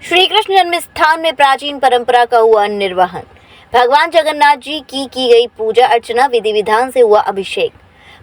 श्री कृष्ण जन्म स्थान में प्राचीन परंपरा का हुआ निर्वहन। भगवान जगन्नाथ जी की गई पूजा अर्चना, विधि विधान से हुआ अभिषेक।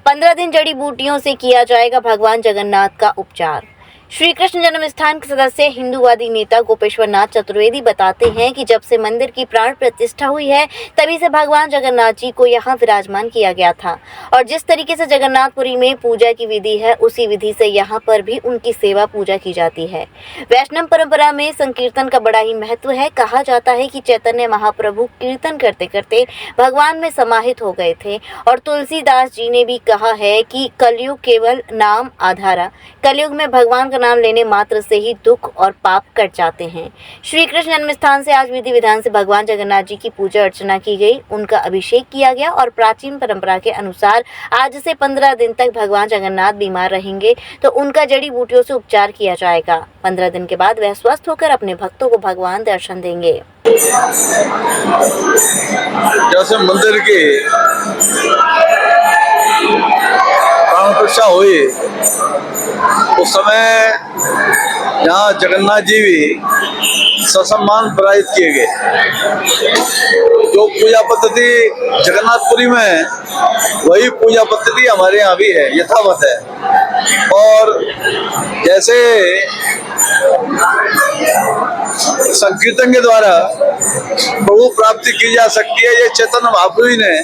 15 दिन जड़ी बूटियों से किया जाएगा भगवान जगन्नाथ का उपचार। श्री कृष्ण जन्म स्थान के सदस्य हिंदूवादी नेता गोपेश्वर नाथ चतुर्वेदी बताते हैं कि जब से मंदिर की प्राण प्रतिष्ठा हुई है तभी से भगवान जगन्नाथ जी को यहाँ विराजमान किया गया था और जिस तरीके से जगन्नाथपुरी में पूजा की विधि है उसी विधि से यहाँ पर भी उनकी सेवा पूजा की जाती है। वैष्णव परंपरा में संकीर्तन का बड़ा ही महत्व है। कहा जाता है कि चैतन्य महाप्रभु कीर्तन करते करते भगवान में समाहित हो गए थे और तुलसीदास जी ने भी कहा है कि कलयुग केवल नाम आधारा। कलयुग में भगवान का नाम लेने मात्र से ही दुख और पाप कट जाते हैं। श्री कृष्ण जन्म स्थान से आज विधि विधान से भगवान जगन्नाथ जी की पूजा अर्चना की गई, उनका अभिषेक किया गया और प्राचीन परंपरा के अनुसार आज से 15 दिन तक भगवान जगन्नाथ बीमार रहेंगे तो उनका जड़ी बूटियों से उपचार किया जाएगा। 15 दिन के बाद वह स्वस्थ होकर अपने भक्तों को भगवान दर्शन देंगे। जैसे मंदिर की प्राण प्रतिष्ठा हुई उस समय यहाँ जगन्नाथ जी भी ससम्मान विराजित किए गए। जो पूजा पद्धति जगन्नाथपुरी में है वही पूजा पद्धति हमारे यहाँ भी है, यथावत है। और जैसे संकीर्तन के द्वारा प्रभु प्राप्ति की जा सकती है, ये चैतन्य महाप्रभु ने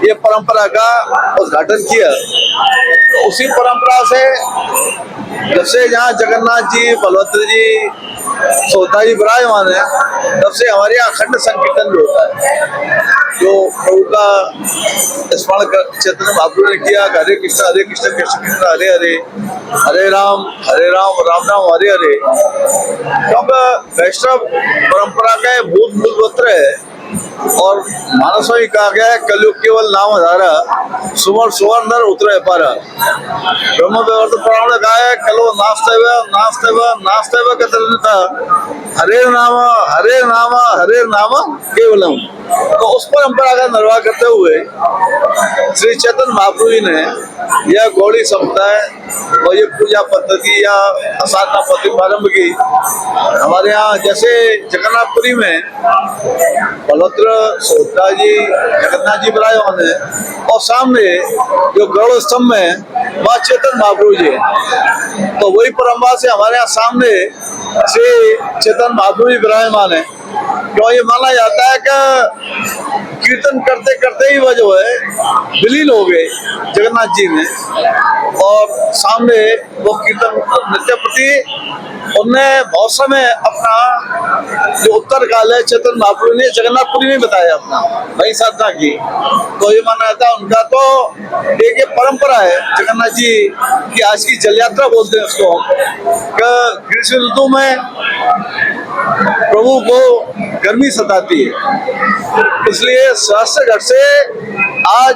ये परंपरा का उद्घाटन किया। तो उसी परंपरा से जब से यहाँ जगन्नाथ जी, बलभद्र जी, सुभद्रा जी विराजमान है तब से हमारे यहाँ अखंड संकीर्तन भी होता है। जो प्रभु का स्मरण चैतन्य महाप्रभु ने किया, हरे कृष्ण कृष्ण कृष्ण हरे हरे, हरे राम राम राम हरे हरे। क्योंकि वैष्णव परंपरा का मूल मंत्र है और मानस में कहा गया है कलयुग केवल नाम आधारा, सुमर सुवर नर उतरे पारा। ब्रह्म विवर्त पुराण ने कहा है कलो नास्तेव कतरन्यता, हरे नाम केवलम। तो उस परंपरा का निर्वाह करते हुए श्री चैतन्य महाप्रभु जी ने यह गौड़ी समुदाय और ये पूजा पद्धति या आसाधना पद्धति प्रारंभ की। हमारे यहाँ जैसे जगन्नाथपुरी में बलभद्र, सुभद्रा जी, जगन्नाथ जी विराजमान है और सामने जो गरुड़ स्तंभ में मां चैतन्य महाप्रभु जी है, तो वही परंपरा से हमारे यहाँ सामने श्री चैतन्य महाप्रभु जी विराजमान है। क्यों ये माना जाता है कि कीर्तन करते करते ही वह जो है विलीन हो गए जगन्नाथ जी में और सामने वो कीर्तन नृत्य प्रति उनने बहुत समय अपना जो उत्तर काल है चैतन्य महाप्रभु ने जगन्नाथपुरी में बताया अपना वही साधना की। तो ये माना जाता है उनका तो एक ये परंपरा है जगन्नाथ जी की। आज की जल यात्रा बोलते हैं उसको ग्रीष्म ऋतु में प्रभु को गर्मी सताती है, इसलिए सहस्त्र घाट से आज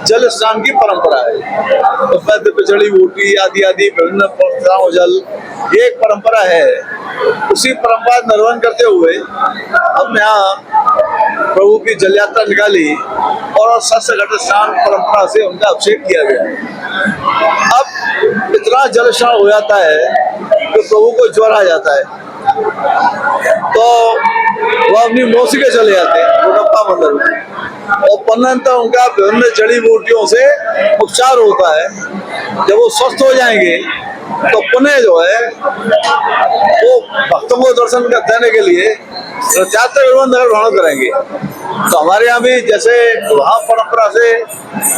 जल स्नान की परंपरा है। तो जड़ी बूटी आदि आदि विभिन्न जल ये एक परंपरा है। उसी परंपरा निर्वहन करते हुए हम यहाँ प्रभु की जल यात्रा निकाली और सहस्त्र घाट स्नान परंपरा से उनका अभिषेक किया गया। अब इतना जल स्नान हो जाता है कि प्रभु को ज्वर आ जाता है तो वह अपनी मौसी के चले जाते हैं गोरप्पा मंदिर में और 15 तक उनका विभिन्न जड़ी बूटियों से उपचार होता है। जब वो स्वस्थ हो जाएंगे तो पुनः जो है वो भक्तों को दर्शन देने के लिए रथयात्रा नगर भ्रमण करेंगे। तो हमारे यहाँ भी जैसे वहाँ परंपरा से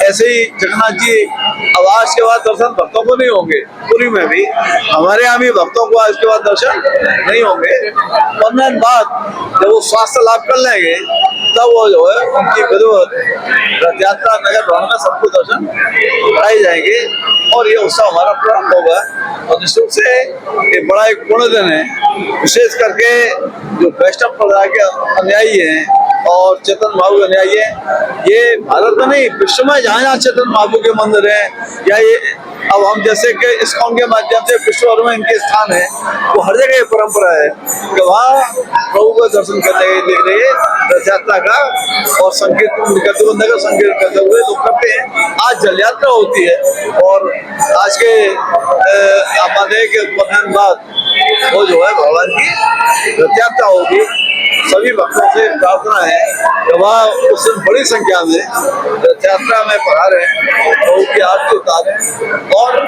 ऐसे ही जगन्नाथ जी अब आज के बाद दर्शन भक्तों को नहीं होंगे, पुरी में भी हमारे यहाँ भी भक्तों को आज के बाद दर्शन नहीं होंगे। 15 दिन बाद जब वो स्वास्थ्य लाभ कर लेंगे तब वो जो है उनकी विधिवत रथ यात्रा नगर भ्रमण में सबको दर्शन कराए जाएंगे और ये उत्सव हमारा प्रारंभ होगा। और निश्चित से ये बड़ा एक पूर्ण दिन है, विशेष करके जो वैष्णव प्रदाय के अनुयायी हैं और चैतन्य महाप्रभु अनुयायी हैं, ये भारत में नहीं विश्व में जहाँ जहाँ चैतन्य महाप्रभु के मंदिर हैं या ये अब हम जैसे कि इस्कॉन के माध्यम से विश्व भर में इनके स्थान है, वो हर जगह ये परंपरा है कि वहाँ प्रभु को दर्शन करने के लिए रथ यात्रा का और संकीर्तन करते हुए नगर संकीर्तन करते हुए लोग करते हैं। आज जल यात्रा होती है और आज के आबादी के उत्पन्न बाद वो जो है भगवान की रथ यात्रा होगी। सभी भक्तों से प्रार्थना है कि वह उस दिन बड़ी संख्या में रथ यात्रा में पधारे, प्रभु की आरती उतारें और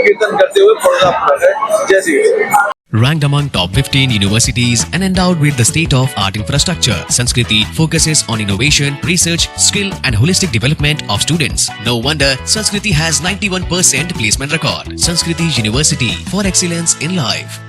कीर्तन करते हुए पूर्णा पूरा करें। जय Shri Krishna. Ranked among top 15 universities and endowed with the state-of-art infrastructure, Sanskriti focuses on innovation, research, skill and holistic development of students. No wonder Sanskriti has 91% placement record. Sanskriti University for excellence in life.